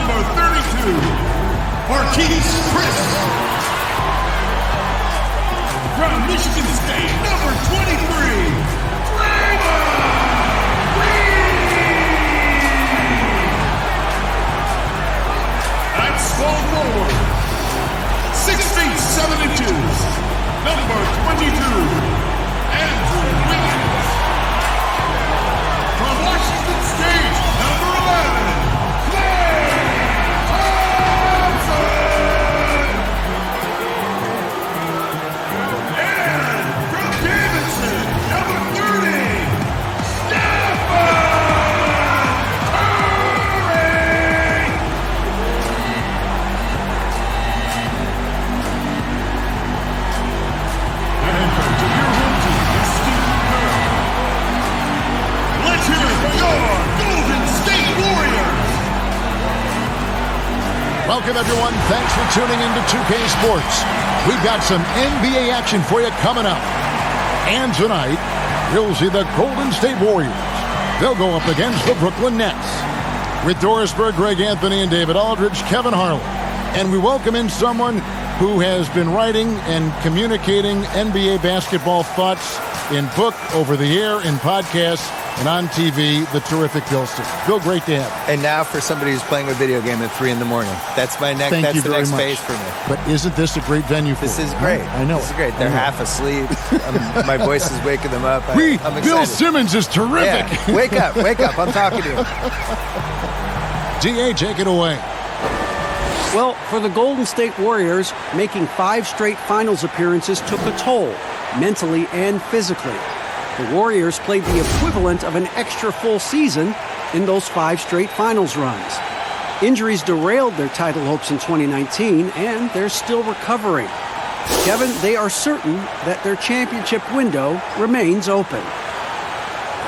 number 32, Marquise Chris. From Michigan State, number 23, Draymond Green. At small forward, 6 feet 7 inches, number 22, Andrew Wiggins. From Washington State, number 11, Klay Thompson. And from Davidson, number 30, Stephen Curry. And from your home team, Stephen Curry. Let's hear it for your Golden State Warriors. Welcome, everyone. Thanks for tuning in to 2K Sports. We've got some NBA action for you coming up. And tonight, you'll see the Golden State Warriors. They'll go up against the Brooklyn Nets. With Doris Burke, Greg Anthony, and David Aldridge, Kevin Harlan. And we welcome in someone who has been writing and communicating NBA basketball thoughts in book, over the air, in podcasts, and on TV, the terrific Bill Simmons. Bill, great to have you. And now for somebody who's playing a video game at 3 in the morning. That's my next. Thank that's you the very next much. phase for me. But isn't this a great venue for This you? is great. I know. This is great. They're half asleep. My voice is waking them up. I'm excited. Bill Simmons is terrific. Yeah. Wake up. I'm talking to you. DA, take it away. Well, for the Golden State Warriors, making 5 straight finals appearances took a toll, mentally and physically. The Warriors played the equivalent of an extra full season in those 5 straight finals runs. Injuries derailed their title hopes in 2019, and they're still recovering. Kevin, they are certain that their championship window remains open.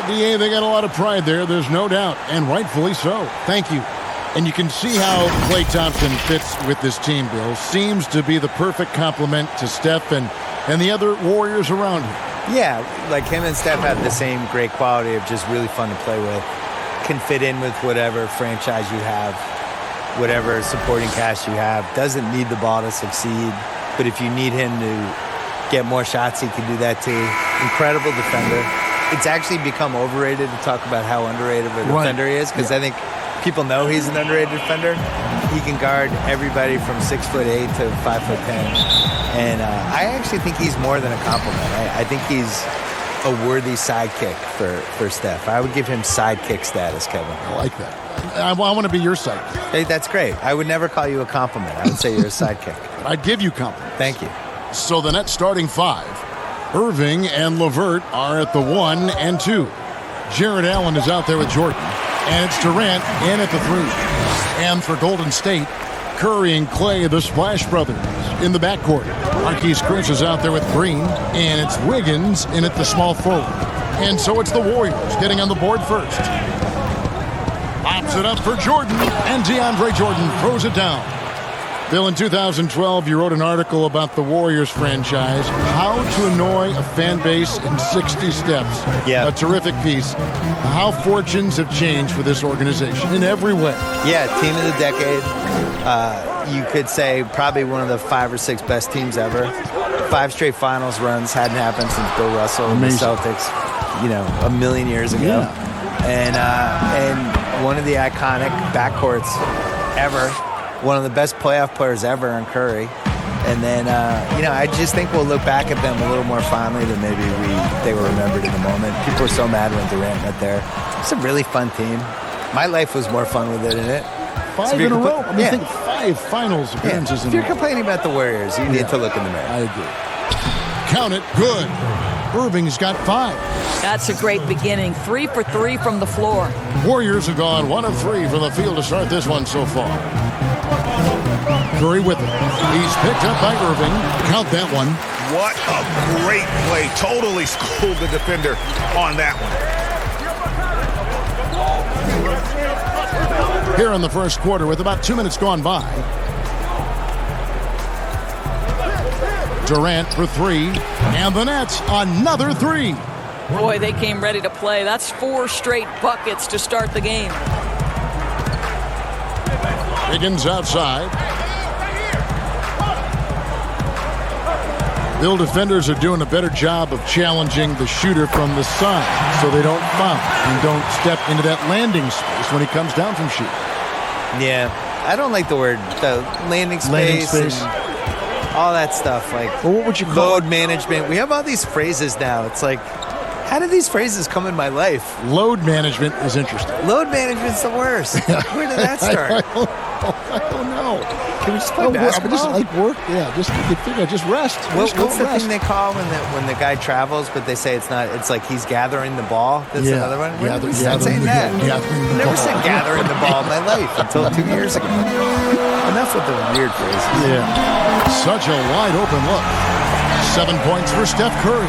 DA, they got a lot of pride there, there's no doubt, and rightfully so. Thank you. And you can see how Klay Thompson fits with this team, Bill. Seems to be the perfect complement to Steph and the other Warriors around him. Yeah, like him and Steph have the same great quality of just really fun to play with. Can fit in with whatever franchise you have, whatever supporting cast you have. Doesn't need the ball to succeed, but if you need him to get more shots, he can do that too. Incredible defender. It's actually become overrated to talk about how underrated of a defender he is, because I think people know he's an underrated defender. He can guard everybody from 6'8" to 5'10", and I actually think he's more than a compliment. I think he's a worthy sidekick for Steph. I would give him sidekick status, Kevin. I like that. I want to be your sidekick. Hey, that's great. I would never call you a compliment. I would say you're a sidekick. I'd give you compliments. Thank you. So the Nets starting 5. Irving and LeVert are at the 1 and 2. Jared Allen is out there with Jordan. And it's Durant in at the 3. And for Golden State, Curry and Klay, the Splash Brothers, in the backcourt. Marquise Chris is out there with Green. And it's Wiggins in at the small forward. And so it's the Warriors getting on the board first. Pops it up for Jordan. And DeAndre Jordan throws it down. Bill, in 2012, you wrote an article about the Warriors franchise, How to Annoy a Fan Base in 60 Steps. Yeah. A terrific piece. How fortunes have changed for this organization in every way. Yeah, team of the decade. You could say probably one of the 5 or 6 best teams ever. 5 straight finals runs hadn't happened since Bill Russell and the Celtics, a million years ago. Yeah. And one of the iconic backcourts ever. One of the best playoff players ever in Curry. And then, I just think we'll look back at them a little more fondly than maybe they were remembered in the moment. People were so mad when Durant went there. It's a really fun team. My life was more fun with it in it. 5 in a row. I think 5 finals appearances in a row. If you're complaining about the Warriors, you need to look in the mirror. I agree. Count it. Good. Irving's got 5. That's a great beginning. 3 for 3 from the floor. Warriors have gone 1 of 3 from the field to start this one so far. Curry with it. He's picked up by Irving. Count that one. What a great play. Totally schooled the defender on that one. Here in the first quarter with about 2 minutes gone by. Durant for 3. And the Nets, another 3. Boy, they came ready to play. That's 4 straight buckets to start the game. Higgins outside. Bill defenders are doing a better job of challenging the shooter from the side so they don't foul and don't step into that landing space when he comes down from shooting. Yeah, I don't like the landing space. And all that stuff. Like, well, what would you call load management? We have all these phrases now. It's like, how did these phrases come in my life? Load management is interesting. Load management's the worst. Where did that start? I don't know. Can we just play basketball? Just like work, yeah. Just you figure, just rest. What's the thing they call when the guy travels, but they say it's not? It's like he's gathering the ball. That's another one. I'm saying that. I never said gathering the ball in my life until 2 years ago. Enough with the weird phrases. Yeah. Such a wide open look. 7 points for Steph Curry.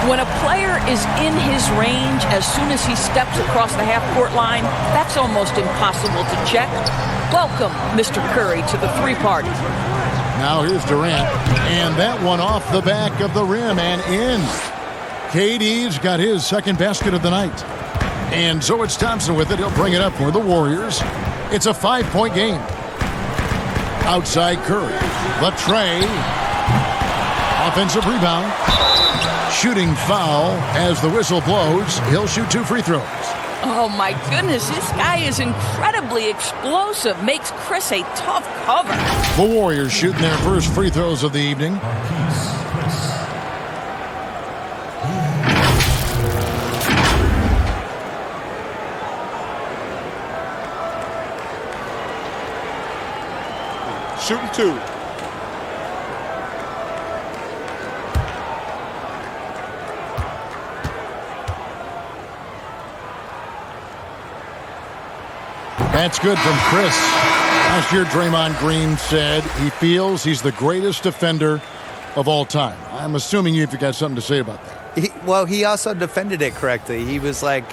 When a player is in his range as soon as he steps across the half-court line, that's almost impossible to check. Welcome, Mr. Curry, to the three party. Now here's Durant, and that one off the back of the rim and in. KD's got his second basket of the night. And so it's Thompson with it. He'll bring it up for the Warriors. It's a 5-point game. Outside Curry. Latrey. Offensive rebound. Shooting foul as the whistle blows. He'll shoot 2 free throws. Oh, my goodness. This guy is incredibly explosive. Makes Chris a tough cover. The Warriors shooting their first free throws of the evening. Shooting 2. That's good from Chris. Last year, Draymond Green said he feels he's the greatest defender of all time. I'm assuming you've got something to say about that. He also defended it correctly. He was like,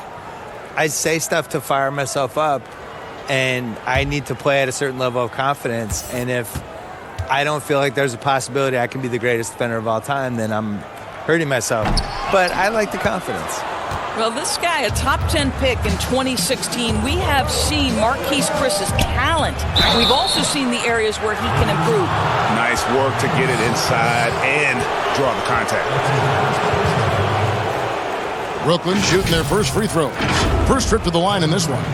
I say stuff to fire myself up, and I need to play at a certain level of confidence. And if I don't feel like there's a possibility I can be the greatest defender of all time, then I'm hurting myself. But I like the confidence. Well, this guy, a top 10 pick in 2016, we have seen Marquise Chris's talent. We've also seen the areas where he can improve. Nice work to get it inside and draw the contact. Brooklyn shooting their first free throws. First trip to the line in this one.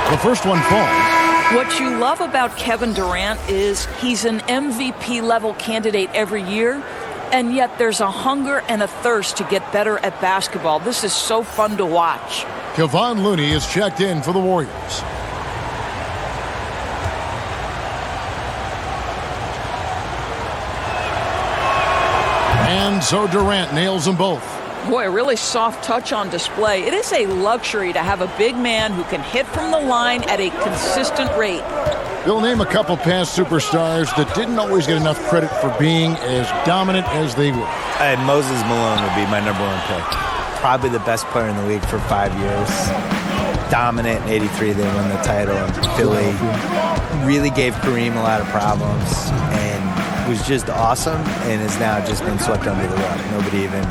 The first one falls. What you love about Kevin Durant is he's an MVP level candidate every year, and yet there's a hunger and a thirst to get better at basketball. This is so fun to watch. Kevon Looney is checked in for the Warriors. And so Durant nails them both. Boy, a really soft touch on display. It is a luxury to have a big man who can hit from the line at a consistent rate. They'll name a couple past superstars that didn't always get enough credit for being as dominant as they were. Moses Malone would be my number 1 pick. Probably the best player in the league for 5 years. Dominant in '83, they won the title in Philly. Really gave Kareem a lot of problems and was just awesome and has now just been swept under the rug. Nobody even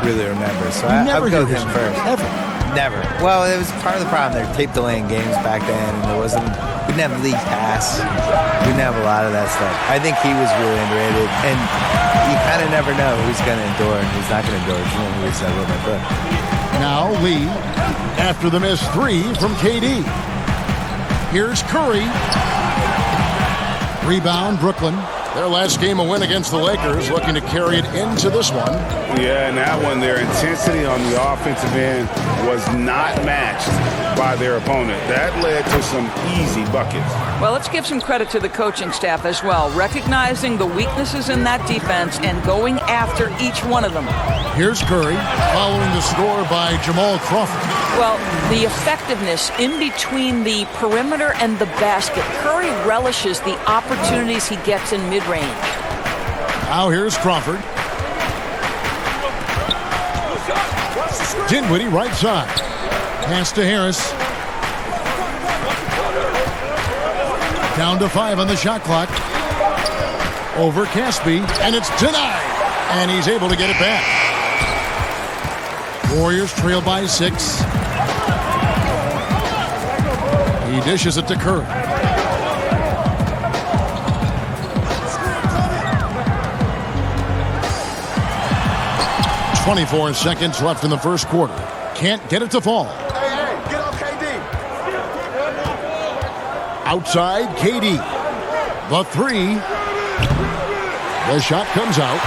really remembers. So I would go with him first. Never. Well, it was part of the problem. They were tape delaying games back then, and we didn't have league pass. We didn't have a lot of that stuff. I think he was really underrated, and you kind of never know who's going to endure and who's not going to endure. It's one of the reasons I wrote my book. Now Lee, after the missed 3 from KD. Here's Curry. Rebound, Brooklyn. Their last game, a win against the Lakers, looking to carry it into this one. Yeah, and that one, their intensity on the offensive end was not matched by their opponent. That led to some easy buckets. Well, let's give some credit to the coaching staff as well, recognizing the weaknesses in that defense and going after each one of them. Here's Curry, following the score by Jamal Crawford. Well, the effectiveness in between the perimeter and the basket. Curry relishes the opportunities he gets in mid-range. Now here's Crawford. Dinwiddie right side. Pass to Harris. Down to 5 on the shot clock. Over Caspi, and it's denied. And he's able to get it back. Warriors trail by 6. He dishes it to Curry. 24 seconds left in the first quarter. Can't get it to fall. Hey, get on KD. Outside, KD. The 3. The shot comes out.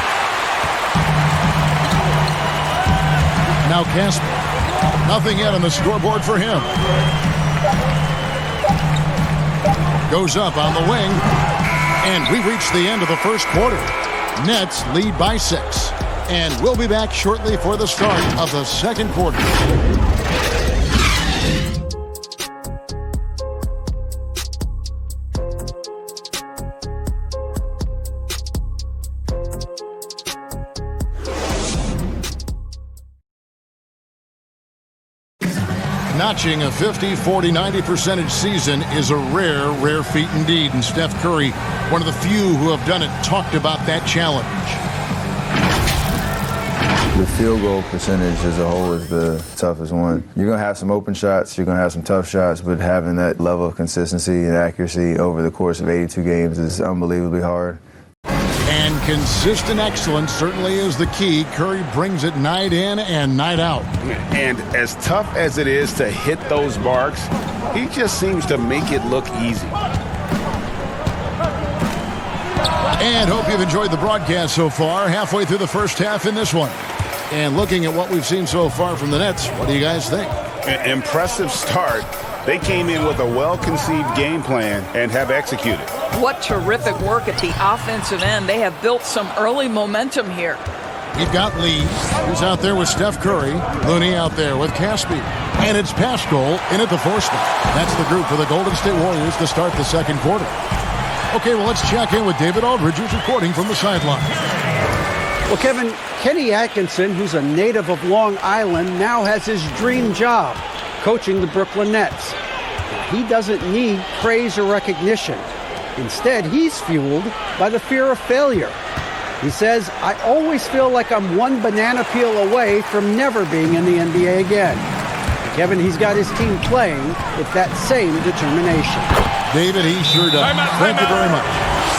Now Casper. Nothing yet on the scoreboard for him. Goes up on the wing. And we reach the end of the first quarter. Nets lead by 6. And we'll be back shortly for the start of the second quarter. Notching a 50, 40, 90% season is a rare feat indeed. And Steph Curry, one of the few who have done it, talked about that challenge. The field goal percentage as a whole is the toughest one. You're going to have some open shots, you're going to have some tough shots, but having that level of consistency and accuracy over the course of 82 games is unbelievably hard. And consistent excellence certainly is the key. Curry brings it night in and night out. And as tough as it is to hit those marks, he just seems to make it look easy. And hope you've enjoyed the broadcast so far. Halfway through the first half in this one. And looking at what we've seen so far from the Nets, what do you guys think? Impressive start. They came in with a well-conceived game plan and have executed. What terrific work at the offensive end. They have built some early momentum here. You've got Lee, who's out there with Steph Curry. Looney out there with Caspi. And it's Pascal in at the 4 spot. That's the group for the Golden State Warriors to start the second quarter. Okay, well, let's check in with David Aldridge, who's reporting from the sideline. Well, Kevin, Kenny Atkinson, who's a native of Long Island, now has his dream job, coaching the Brooklyn Nets. He doesn't need praise or recognition. Instead, he's fueled by the fear of failure. He says, I always feel like I'm one banana peel away from never being in the NBA again. Kevin, he's got his team playing with that same determination. David, he sure does. Thank you very much.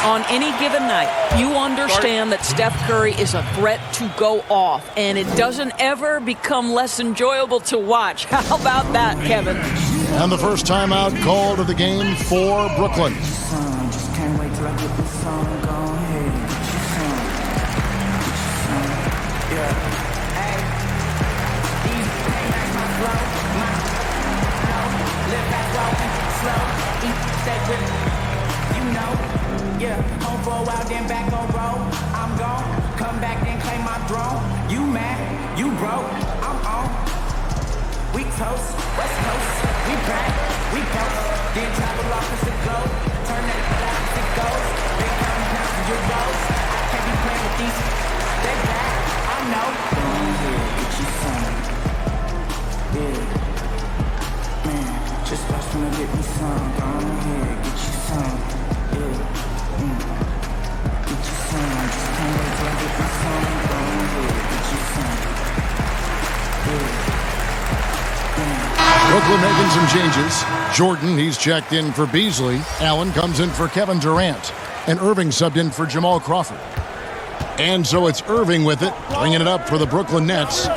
On any given night, you understand that Steph Curry is a threat to go off, and it doesn't ever become less enjoyable to watch. How about that, Kevin? And the first timeout called of the game for Brooklyn. Just can't wait till I get this song. Go ahead. Yeah. Hey. Easy. That's my flow. My flow. Live that roll. Slow. Eat. Stay with me. You know. Yeah. Home for a while, then back on road. I'm gone. Come back, then claim my throne. You mad? You broke? I'm on. We toast. West Coast. We back. We post. Then travel off as it goes. Turn that back as it goes. They come down to your roads. I can't be playing with these. They back. I know. Go ahead, get you some. Yeah. Man, just watch when I get me some. Go ahead, get you some. Yeah. Get you some. Just can't wait till I get my some. Go ahead, get you some. Yeah. Brooklyn making some changes. Jordan, he's checked in for Beasley. Allen comes in for Kevin Durant. And Irving subbed in for Jamal Crawford. And so it's Irving with it, bringing it up for the Brooklyn Nets.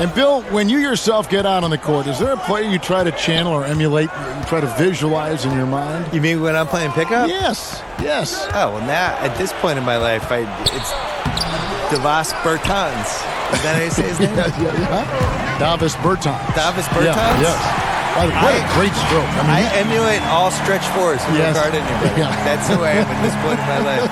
And Bill, when you yourself get out on the court, is there a play you try to channel or emulate, you try to visualize in your mind? You mean when I'm playing pickup? Yes. Oh, well, now, at this point in my life, it's Davis Bertans. Is that how you say his name? Davis Bertans. Davis Bertans? Yes. What a great stroke. I emulate all stretch fours who Yes. guard anybody. Yeah. That's who I am at this point in my life.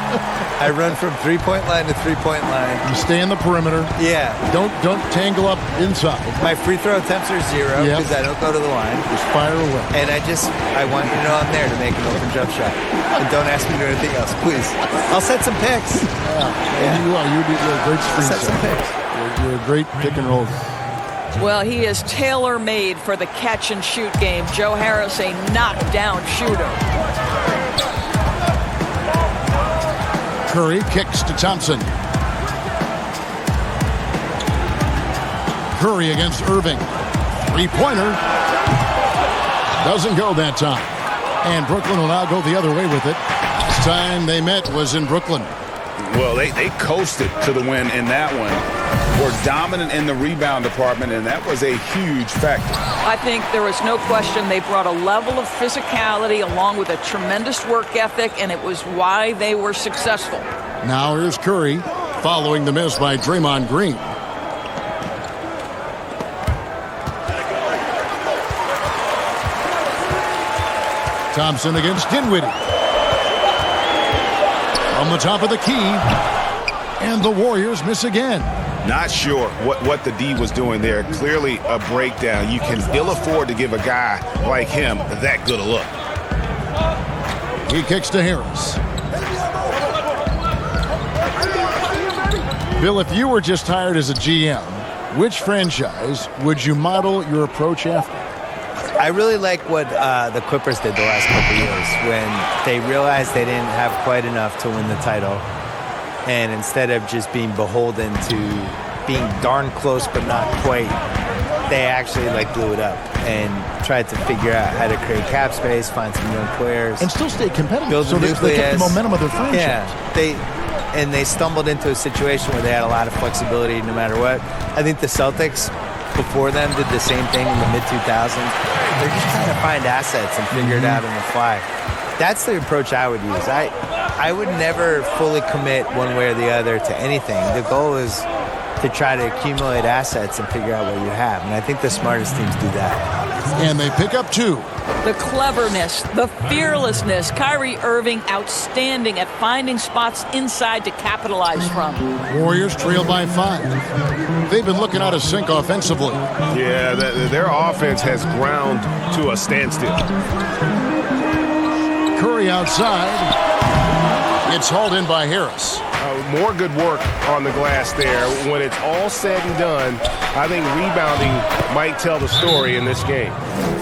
I run from three-point line to three-point line. You stay in the perimeter. Yeah. Don't tangle up inside. My free throw attempts are 0 Yep. because I don't go to the line. Just fire away. And I want you to know I'm there to make an open jump shot. And don't ask me to do anything else, please. I'll set some picks. And you're a great screen Set some setter. picks. You're a great pick and roll. Well, he is tailor-made for the catch-and-shoot game. Joe Harris, a knockdown shooter. Curry kicks to Thompson. Curry against Irving. Three-pointer. Doesn't go that time. And Brooklyn will now go the other way with it. Last time they met was in Brooklyn. Well, they coasted to the win in that one. Were dominant in the rebound department, and that was a huge factor. I think there was no question they brought a level of physicality along with a tremendous work ethic, and it was why they were successful. Now here's Curry following the miss by Draymond Green. Thompson against Dinwiddie. On the top of the key. And the Warriors miss again. Not sure what the D was doing there. Clearly a breakdown. You can ill afford to give a guy like him that good a look. He kicks to Harris. Bill, if you were just hired as a GM, which franchise would you model your approach after? I really like what the Clippers did the last couple of years when they realized they didn't have quite enough to win the title. And instead of just being beholden to being darn close but not quite, they actually blew it up and tried to figure out how to create cap space, find some young players. And still stay competitive. Build so the they kept the nucleus. momentum of their franchise. Yeah, they stumbled into a situation where they had a lot of flexibility no matter what. I think the Celtics before them did the same thing in the mid-2000s. They're just trying to find assets and figure it out on the fly. That's the approach I would use. I would never fully commit one way or the other to anything. The goal is to try to accumulate assets and figure out what you have. And I think the smartest teams do that. And they pick up 2. The cleverness, the fearlessness. Kyrie Irving outstanding at finding spots inside to capitalize from. Warriors trail by 5. They've been looking out of sync offensively. Yeah, their offense has ground to a standstill. Curry outside. It's hauled in by Harris. More good work on the glass there. When it's all said and done, I think rebounding might tell the story in this game.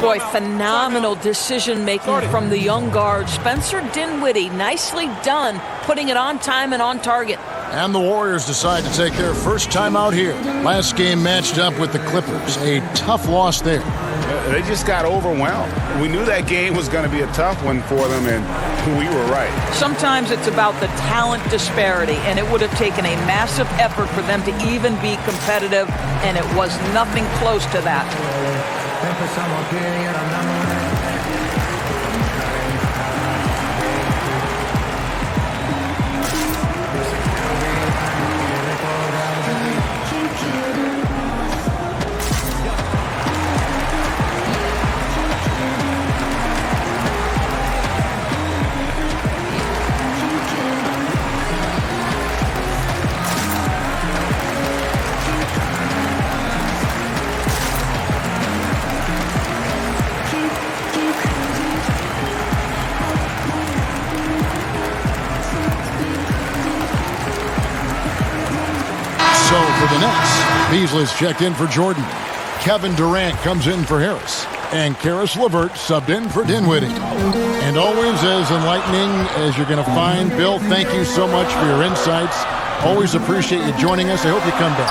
Boy, phenomenal decision-making from the young guard. Spencer Dinwiddie, nicely done, putting it on time and on target. And the Warriors decide to take their first time out here. Last game matched up with the Clippers. A tough loss there. They just got overwhelmed. We knew that game was going to be a tough one for them, and we were right. Sometimes it's about the talent disparity, and it would have taken a massive effort for them to even be competitive, and it was nothing close to that. So for the Nets, Beasley's checked in for Jordan. Kevin Durant comes in for Harris. And Karis LeVert subbed in for Dinwiddie. And always as enlightening as you're going to find. Bill, thank you so much for your insights. Always appreciate you joining us. I hope you come back.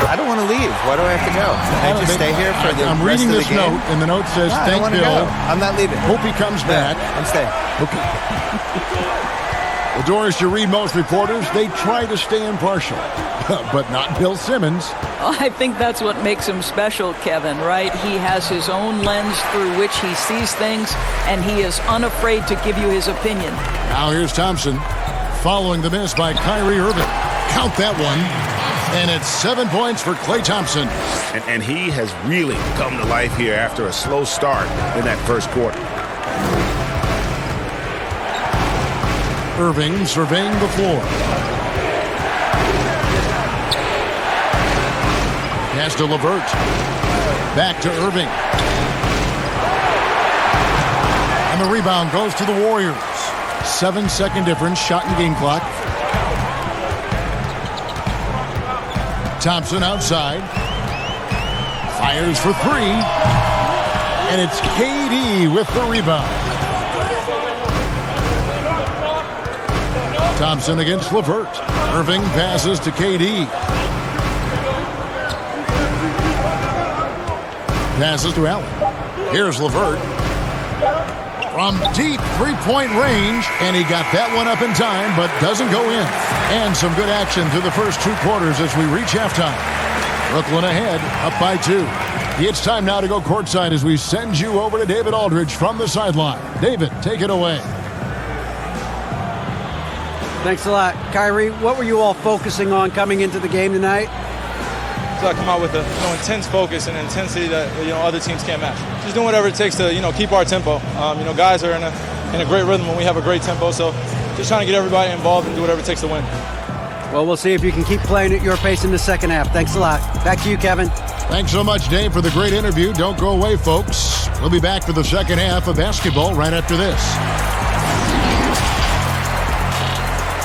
I don't want to leave. Why do I have to go? Can I just stay here for the I'm rest reading of the this game? note, and the note says, No, I thank don't want to Bill. go. I'm not leaving. Hope he comes back. I'm staying. Okay. Well, Doris, you read most reporters, they try to stay impartial, but not Bill Simmons. I think that's what makes him special, Kevin, right? He has his own lens through which he sees things, and he is unafraid to give you his opinion. Now here's Thompson following the miss by Kyrie Irving. Count that one. And it's 7 points for Klay Thompson. And he has really come to life here after a slow start in that first quarter. Irving surveying the floor. Pass to LeVert. Back to Irving. And the rebound goes to the Warriors. 7-second difference, shot and game clock. Thompson outside. Fires for three. And it's KD with the rebound. Thompson against LeVert. Irving passes to KD. Passes to Allen. Here's LeVert. From deep three-point range, and he got that one up in time, but doesn't go in. And some good action through the first 2 quarters as we reach halftime. Brooklyn ahead, up by 2. It's time now to go courtside as we send you over to David Aldridge from the sideline. David, take it away. Thanks a lot. Kyrie, what were you all focusing on coming into the game tonight? So I come out with a intense focus and intensity that other teams can't match. Just doing whatever it takes to keep our tempo. Guys are in a great rhythm when we have a great tempo. So just trying to get everybody involved and do whatever it takes to win. Well, we'll see if you can keep playing at your pace in the second half. Thanks a lot. Back to you, Kevin. Thanks so much, Dave, for the great interview. Don't go away, folks. We'll be back for the second half of basketball right after this.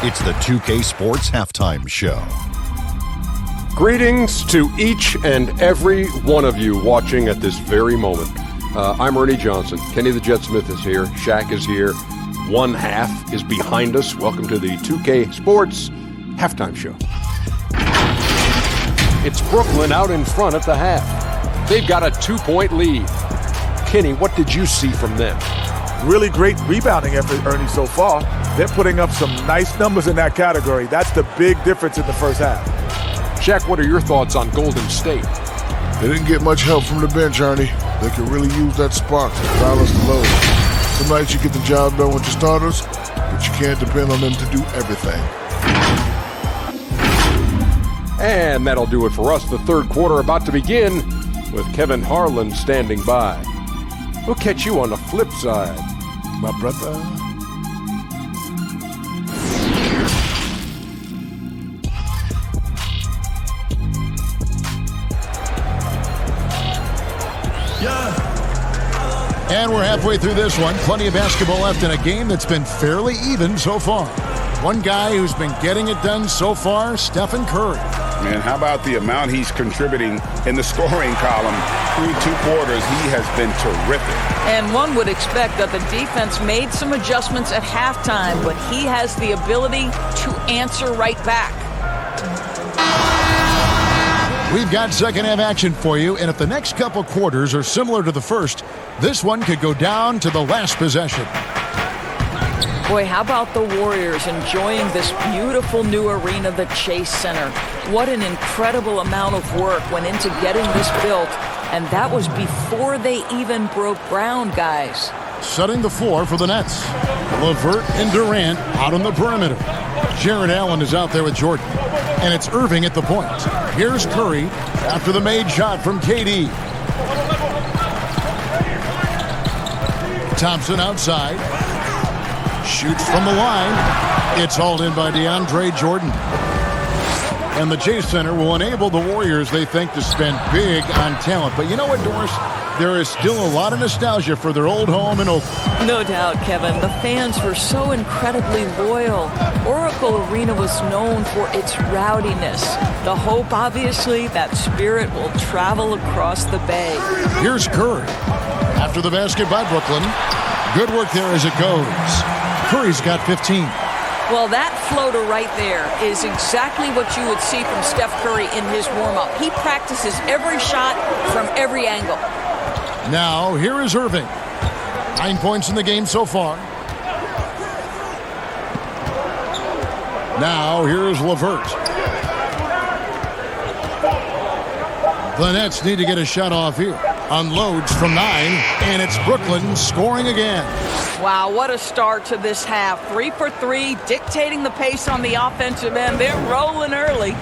It's the 2K Sports Halftime Show. Greetings to each and every one of you watching at this very moment. I'm Ernie Johnson. Kenny the Jet Smith is here. Shaq is here. One half is behind us. Welcome to the 2K Sports Halftime Show. It's Brooklyn out in front at the half. They've got a 2-point lead. Kenny, what did you see from them? Really great rebounding effort, Ernie, so far. They're putting up some nice numbers in that category. That's the big difference in the first half. Shaq, what are your thoughts on Golden State? They didn't get much help from the bench, Ernie. They could really use that spark to balance the load. Some nights you get the job done with your starters, but you can't depend on them to do everything. And that'll do it for us. The third quarter about to begin with Kevin Harlan standing by. We'll catch you on the flip side, my brother. And we're halfway through this one. Plenty of basketball left in a game that's been fairly even so far. One guy who's been getting it done so far, Stephen Curry. Man, how about the amount he's contributing in the scoring column through 2 quarters? He has been terrific. And one would expect that the defense made some adjustments at halftime, but he has the ability to answer right back. We've got second half action for you, and if the next couple quarters are similar to the first, this one could go down to the last possession. Boy, how about the Warriors enjoying this beautiful new arena, the Chase Center? What an incredible amount of work went into getting this built, and that was before they even broke ground, guys. Setting the floor for the Nets. LeVert and Durant out on the perimeter. Jarrett Allen is out there with Jordan. And it's Irving at the point. Here's Curry after the made shot from KD. Thompson outside. Shoots from the line. It's hauled in by DeAndre Jordan. And the Chase Center will enable the Warriors, they think, to spend big on talent. But you know what, Doris? There is still a lot of nostalgia for their old home in Oakland. No doubt, Kevin. The fans were so incredibly loyal. Oracle Arena was known for its rowdiness. The hope, obviously, that spirit will travel across the bay. Here's Curry. After the basket by Brooklyn. Good work there as it goes. Curry's got 15. Well, that floater right there is exactly what you would see from Steph Curry in his warm-up. He practices every shot from every angle. Now, here is Irving. 9 points in the game so far. Now here's LeVert. The Nets need to get a shot off here. Unloads from 9, and it's Brooklyn scoring again. Wow, what a start to this half. 3 for 3, dictating the pace on the offensive end. They're rolling early.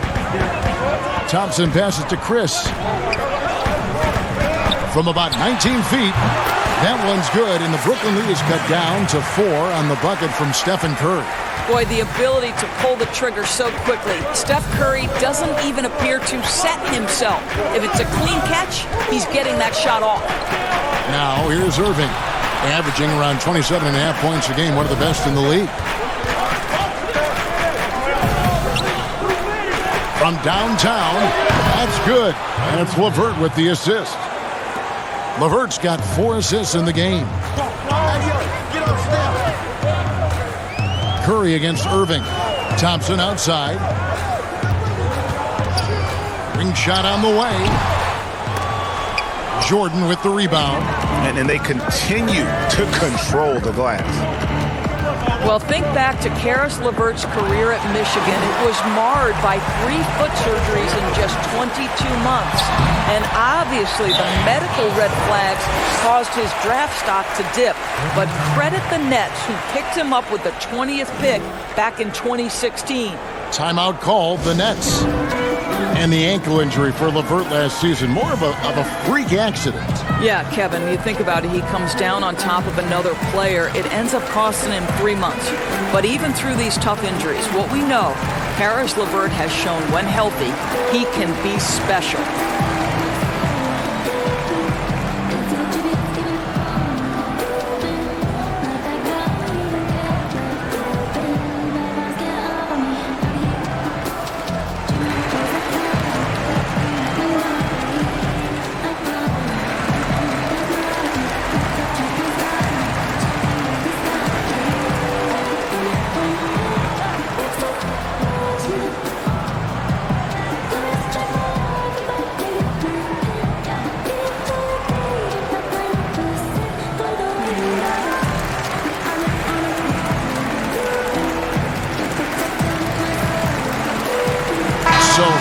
Thompson passes to Chris. From about 19 feet. That one's good, and the Brooklyn lead is cut down to 4 on the bucket from Stephen Curry. Boy, the ability to pull the trigger so quickly. Steph Curry doesn't even appear to set himself. If it's a clean catch, he's getting that shot off. Now here's Irving, averaging around 27.5 points a game, one of the best in the league. From downtown, that's good. And it's LeVert with the assist. LeVert's got 4 assists in the game. Curry against Irving. Thompson outside. Ring shot on the way. Jordan with the rebound. And they continue to control the glass. Well, think back to Karis LeVert's career at Michigan. It was marred by 3 foot surgeries in just 22 months. And obviously the medical red flags caused his draft stock to dip. But credit the Nets, who picked him up with the 20th pick back in 2016. Timeout called, the Nets. And the ankle injury for LeVert last season, more of a freak accident. Yeah, Kevin, you think about it, he comes down on top of another player. It ends up costing him 3 months. But even through these tough injuries, what we know, Karis LeVert has shown when healthy, he can be special.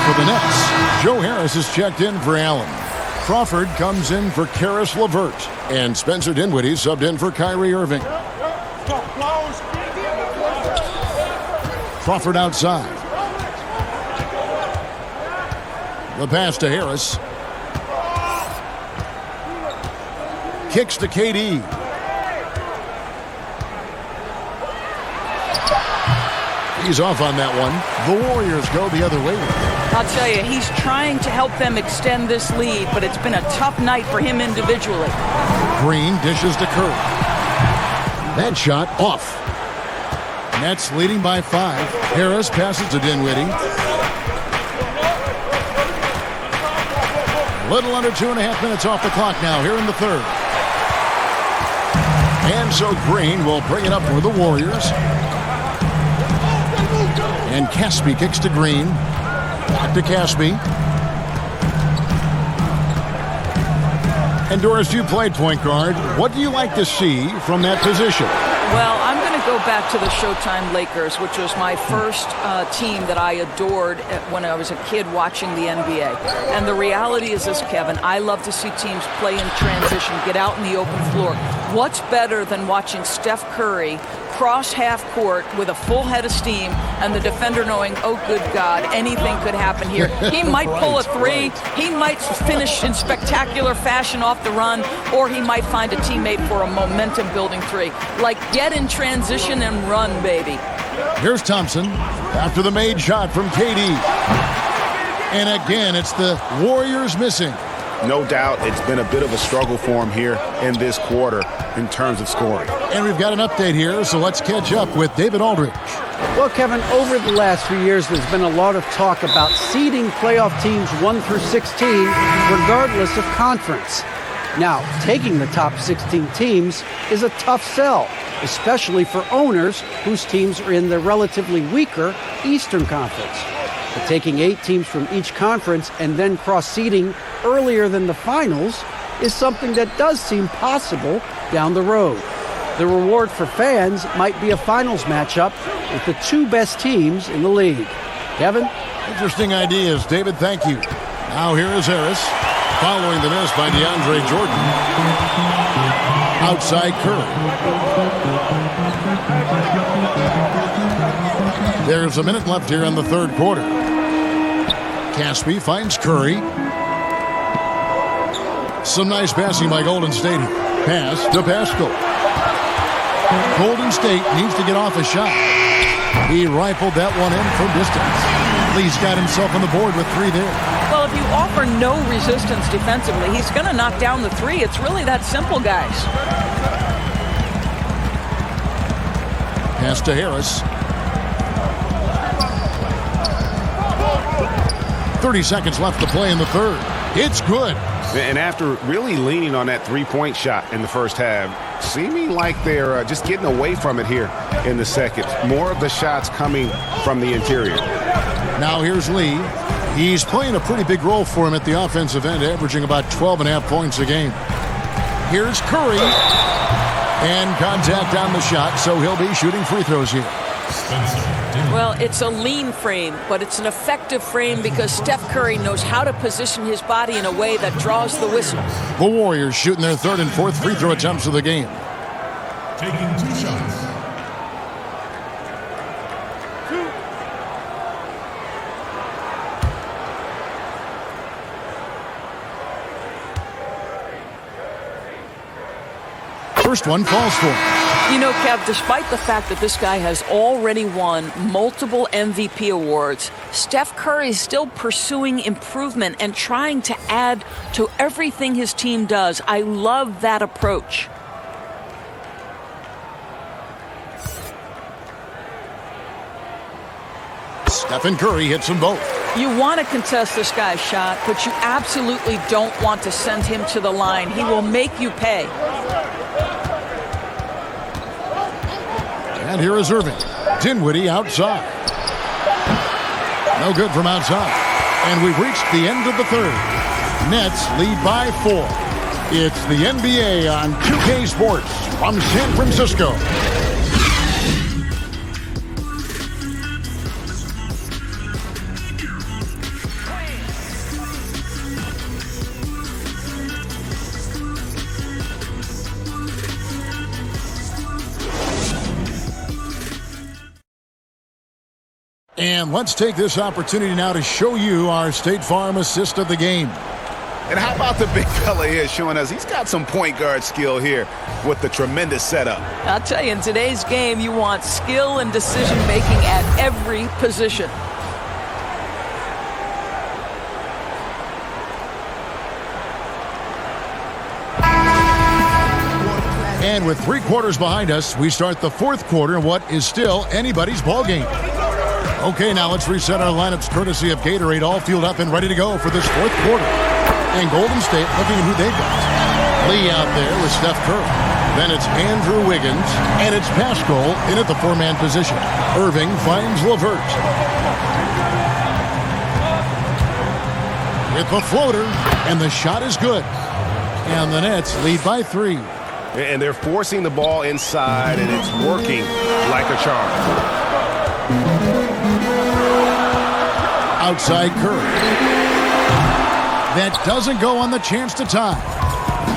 For the Nets, Joe Harris is checked in for Allen. Crawford comes in for Karis LeVert. And Spencer Dinwiddie subbed in for Kyrie Irving. Crawford outside. The pass to Harris. Kicks to KD. He's off on that one. The Warriors go the other way. I'll tell you, he's trying to help them extend this lead, but it's been a tough night for him individually. Green dishes to Curry. That shot off. Nets leading by 5. Harris passes to Dinwiddie. Little under 2.5 minutes off the clock now here in the third. And so Green will bring it up for the Warriors. And Caspi kicks to Green. Back to Caspi. And Doris, you played point guard. What do you like to see from that position? Well, I'm going to go back to the Showtime Lakers, which was my first team that I adored when I was a kid watching the NBA. And the reality is this, Kevin, I love to see teams play in transition, get out in the open floor. What's better than watching Steph Curry cross half court with a full head of steam and the defender knowing, oh, good God, anything could happen here. He might pull a three, he might finish in spectacular fashion off the run, or he might find a teammate for a momentum-building three. Like, get in transition and run, baby. Here's Thompson after the made shot from KD. And again, it's the Warriors missing. No doubt it's been a bit of a struggle for him here in this quarter in terms of scoring. And we've got an update here, so let's catch up with David Aldridge. Well, Kevin, over the last few years, there's been a lot of talk about seeding playoff teams 1 through 16, regardless of conference. Now, taking the top 16 teams is a tough sell, especially for owners whose teams are in the relatively weaker Eastern Conference. But taking 8 teams from each conference and then cross-seeding earlier than the finals is something that does seem possible down the road. The reward for fans might be a finals matchup with the two best teams in the league. Kevin? Interesting ideas, David. Thank you. Now here is Harris, following the miss by DeAndre Jordan. Outside Curry. There's a minute left here in the third quarter. Caspi finds Curry. Some nice passing by Golden State. Pass to Pascal. Golden State needs to get off a shot. He rifled that one in from distance. Lee's got himself on the board with 3 there. Well, if you offer no resistance defensively, he's going to knock down the 3. It's really that simple, guys. Pass to Harris. 30 seconds left to play in the third. It's good. And after really leaning on that three-point shot in the first half, seeming like they're just getting away from it here in the second. More of the shots coming from the interior. Now here's Lee. He's playing a pretty big role for him at the offensive end, averaging about 12.5 points a game. Here's Curry. And contact on the shot, so he'll be shooting free throws here. Well, it's a lean frame, but it's an effective frame because Steph Curry knows how to position his body in a way that draws the whistle. The Warriors shooting their third and fourth free throw attempts of the game. Taking 2 shots. First one falls for him. You know, Kev, despite the fact that this guy has already won multiple MVP awards, Steph Curry is still pursuing improvement and trying to add to everything his team does. I love that approach. Stephen Curry hits them both. You want to contest this guy's shot, but you absolutely don't want to send him to the line. He will make you pay. And here is Irving. Dinwiddie outside. No good from outside. And we've reached the end of the third. Nets lead by 4. It's the NBA on 2K Sports from San Francisco. And let's take this opportunity now to show you our State Farm assist of the game. And how about the big fella here showing us he's got some point guard skill here with the tremendous setup. I'll tell you, in today's game, you want skill and decision-making at every position. And with 3 quarters behind us, we start the fourth quarter in what is still anybody's ball game. Okay, now let's reset our lineups courtesy of Gatorade, all fueled up and ready to go for this fourth quarter. And Golden State looking at who they've got. Lee out there with Steph Curry. Then it's Andrew Wiggins, and it's Pascal in at the 4-man position. Irving finds LeVert. With the floater, and the shot is good. And the Nets lead by 3. And they're forcing the ball inside, and it's working like a charm. Outside Curry. That doesn't go on the chance to tie.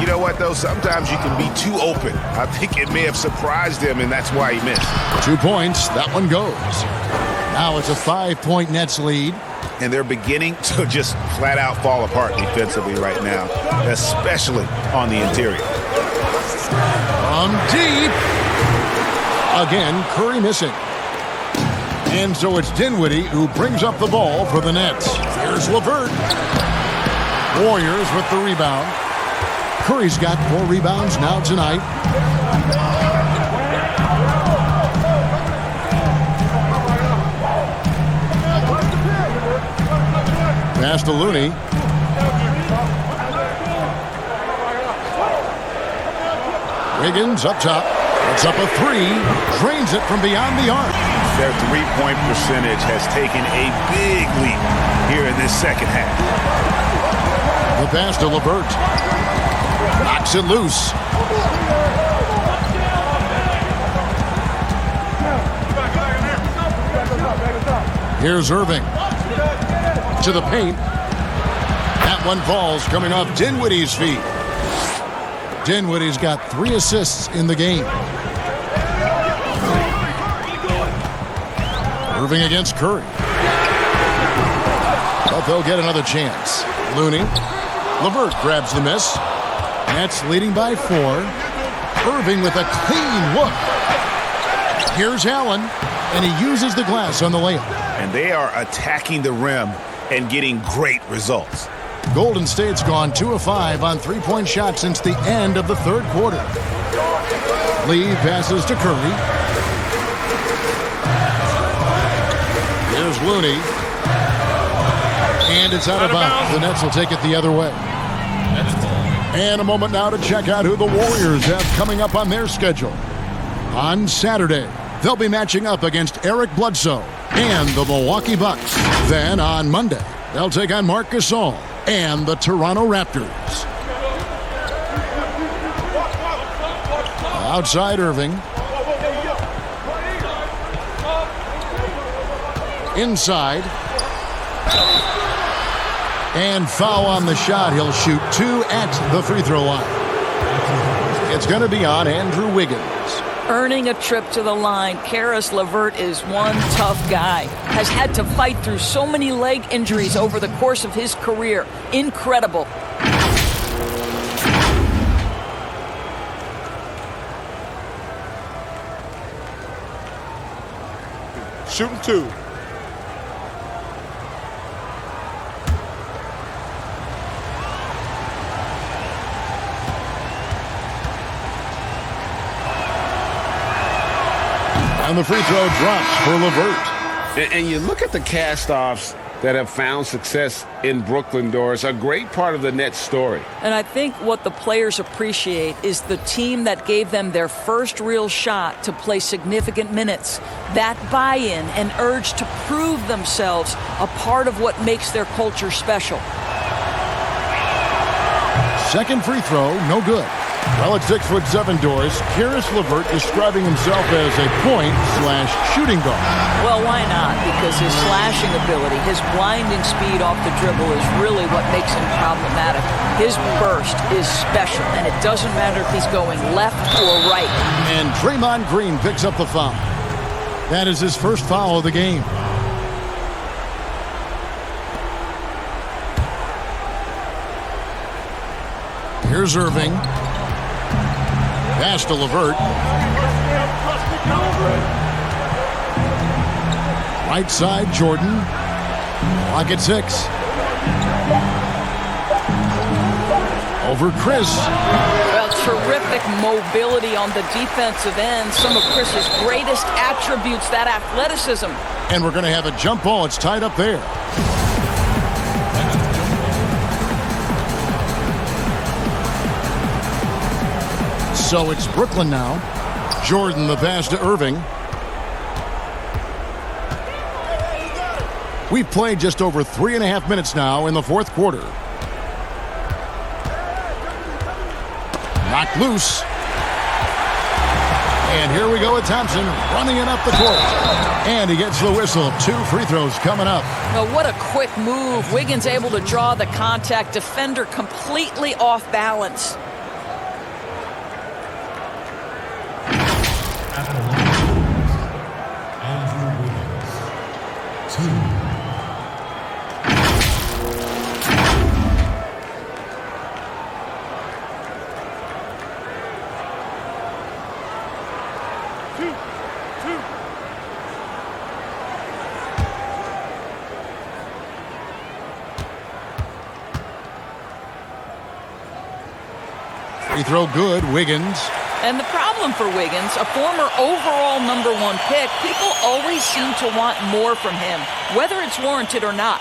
You know what, though? Sometimes you can be too open. I think it may have surprised him, and that's why he missed. 2 points. That one goes. Now it's a 5-point Nets lead. And they're beginning to just flat out fall apart defensively right now, especially on the interior. From deep. Again, Curry missing. And so it's Dinwiddie who brings up the ball for the Nets. Here's LeVert. Warriors with the rebound. Curry's got 4 rebounds now tonight. Pass to Looney. Wiggins up top. It's up a 3. Drains it from beyond the arc. Their three-point percentage has taken a big leap here in this second half. The pass to LeVert. Knocks it loose. Here's Irving. To the paint. That one falls coming off Dinwiddie's feet. Dinwiddie's got 3 assists in the game. Irving against Curry. But they'll get another chance. Looney. LeVert grabs the miss. Nets leading by 4. Irving with a clean look. Here's Allen, and he uses the glass on the layup. And they are attacking the rim and getting great results. Golden State's gone 2 of 5 on three-point shots since the end of the third quarter. Lee passes to Curry. Here's Looney. And it's out of bounds. The Nets will take it the other way. And a moment now to check out who the Warriors have coming up on their schedule. On Saturday, they'll be matching up against Eric Bledsoe and the Milwaukee Bucks. Then on Monday, they'll take on Marc Gasol and the Toronto Raptors. Outside Irving. Inside. And foul on the shot. He'll shoot 2 at the free throw line. It's going to be on Andrew Wiggins. Earning a trip to the line, Caris LeVert is one tough guy. Has had to fight through so many leg injuries over the course of his career. Incredible. Shooting 2. And the free throw drops for LeVert. And you look at the cast-offs that have found success in Brooklyn, Doris, a great part of the Nets story. And I think what the players appreciate is the team that gave them their first real shot to play significant minutes. That buy-in and urge to prove themselves a part of what makes their culture special. Second free throw, no good. Well, at 6'7", Doris, Caris LeVert describing himself as a point/shooting guard. Well, why not? Because his slashing ability, his blinding speed off the dribble is really what makes him problematic. His burst is special, and it doesn't matter if he's going left or right. And Draymond Green picks up the foul. That is his first foul of the game. Here's Irving. Pass to LeVert. Right side, Jordan. Clock at 6. Over Chris. Well, terrific mobility on the defensive end. Some of Chris's greatest attributes, that athleticism. And we're going to have a jump ball. It's tied up there. So it's Brooklyn now. Jordan the pass to Irving. We've played just over 3.5 minutes now in the fourth quarter. Knocked loose. And here we go with Thompson running it up the court. And he gets the whistle. 2 free throws coming up. Well, what a quick move. Wiggins able to draw the contact. Defender completely off balance. Free throw good, Wiggins. And the problem for Wiggins, a former overall #1 pick, people always seem to want more from him, whether it's warranted or not.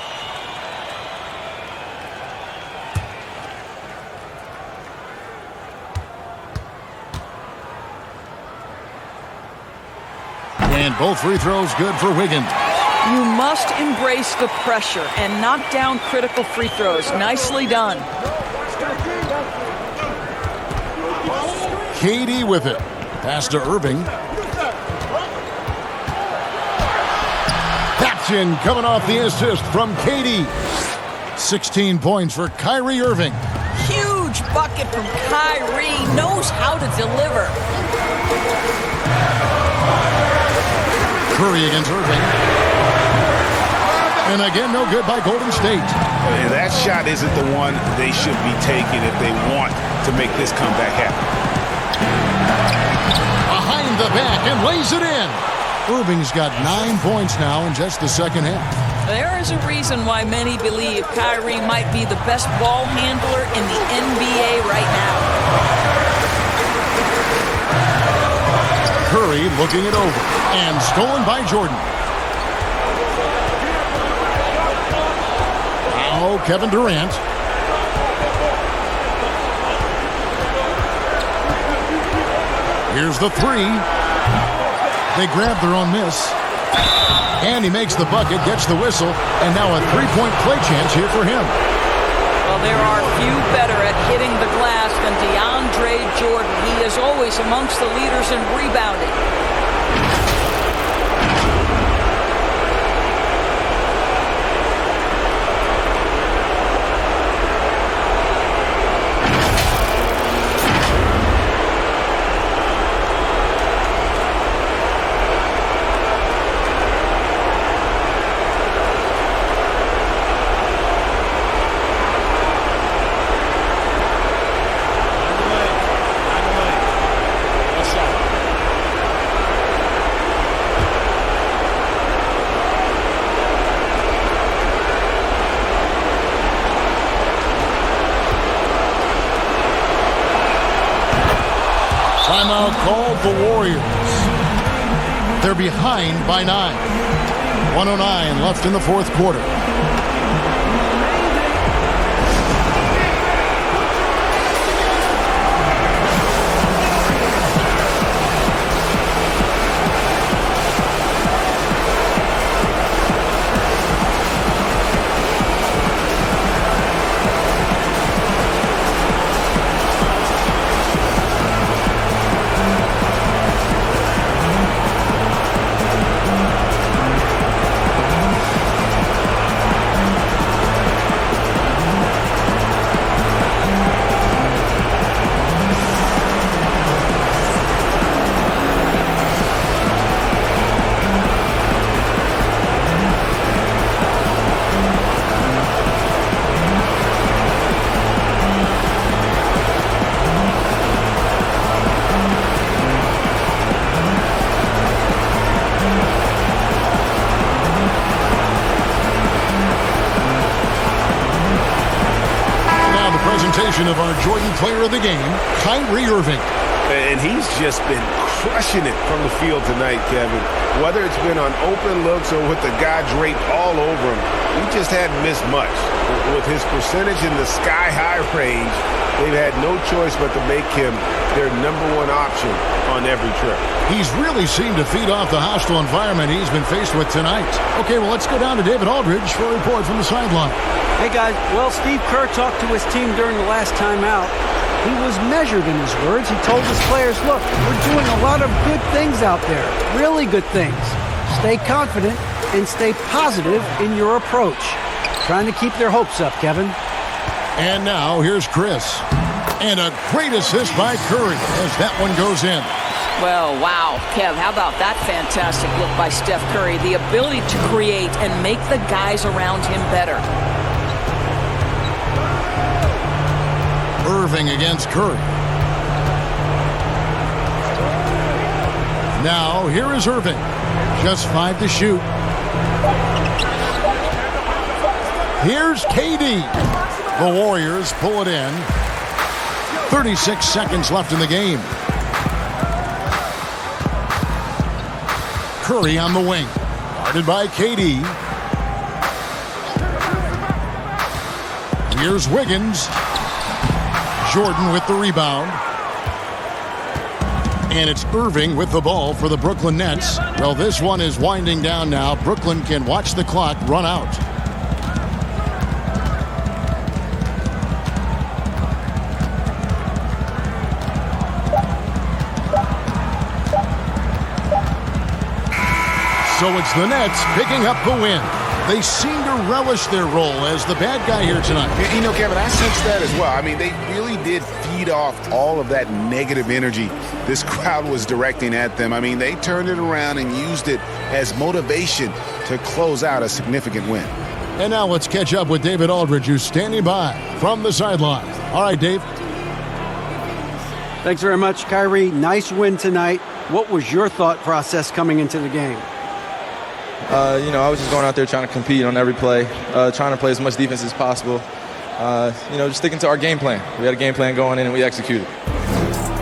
And both free throws good for Wiggins. You must embrace the pressure and knock down critical free throws. Nicely done. KD with it. Pass to Irving. That Action coming off the assist from KD. 16 points for Kyrie Irving. Huge bucket from Kyrie. Knows how to deliver. Curry against Irving. And again, no good by Golden State. And that shot isn't the one they should be taking if they want to make this comeback happen. Behind the back and lays it in. Irving's got 9 points now in just the second half. There is a reason why many believe Kyrie might be the best ball handler in the NBA right now. Curry looking it over and stolen by Jordan. Now Kevin Durant. Here's the three. They grab their own miss. And he makes the bucket, gets the whistle, and now a three-point play chance here for him. Well, there are few better at hitting the glass than DeAndre Jordan. He is always amongst the leaders in rebounding. Timeout called the Warriors. They're behind by 9. 1:09 left in the fourth quarter. Of our Jordan player of the game, Kyrie Irving. And he's just been crushing it from the field tonight, Kevin. Whether it's been on open looks or with the guy draped all over him, he just hadn't missed much. With his percentage in the sky-high range, they've had no choice but to make him their #1 option on every trip. He's really seemed to feed off the hostile environment he's been faced with tonight. Okay, well, let's go down to David Aldridge for a report from the sideline. Hey, guys. Well, Steve Kerr talked to his team during the last timeout. He was measured in his words. He told his players, look, we're doing a lot of good things out there, really good things. Stay confident and stay positive in your approach. Trying to keep their hopes up, Kevin. And now, here's Chris. And a great assist by Curry as that one goes in. Well, wow. Kev, how about that fantastic look by Steph Curry? The ability to create and make the guys around him better. Irving against Curry. Now, here is Irving. Just 5 to shoot. Here's KD. The Warriors pull it in. 36 seconds left in the game. Curry on the wing. Guarded by KD. Here's Wiggins. Jordan with the rebound. And it's Irving with the ball for the Brooklyn Nets. Well, this one is winding down now. Brooklyn can watch the clock run out. So it's the Nets picking up the win. They seem to relish their role as the bad guy here tonight. You know, Kevin, I sense that as well. I mean, they really did feed off all of that negative energy this crowd was directing at them. I mean, they turned it around and used it as motivation to close out a significant win. And now let's catch up with David Aldridge, who's standing by from the sideline. All right, Dave. Thanks very much, Kyrie. Nice win tonight. What was your thought process coming into the game? I was just going out there trying to compete on every play, trying to play as much defense as possible. Just sticking to our game plan. We had a game plan going in, and we executed.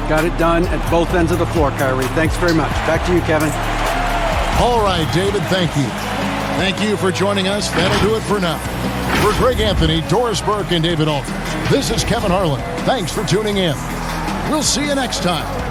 Got it done at both ends of the floor, Kyrie. Thanks very much. Back to you, Kevin. All right, David, thank you. Thank you for joining us. That'll do it for now. For Greg Anthony, Doris Burke, and David Aldridge, this is Kevin Harlan. Thanks for tuning in. We'll see you next time.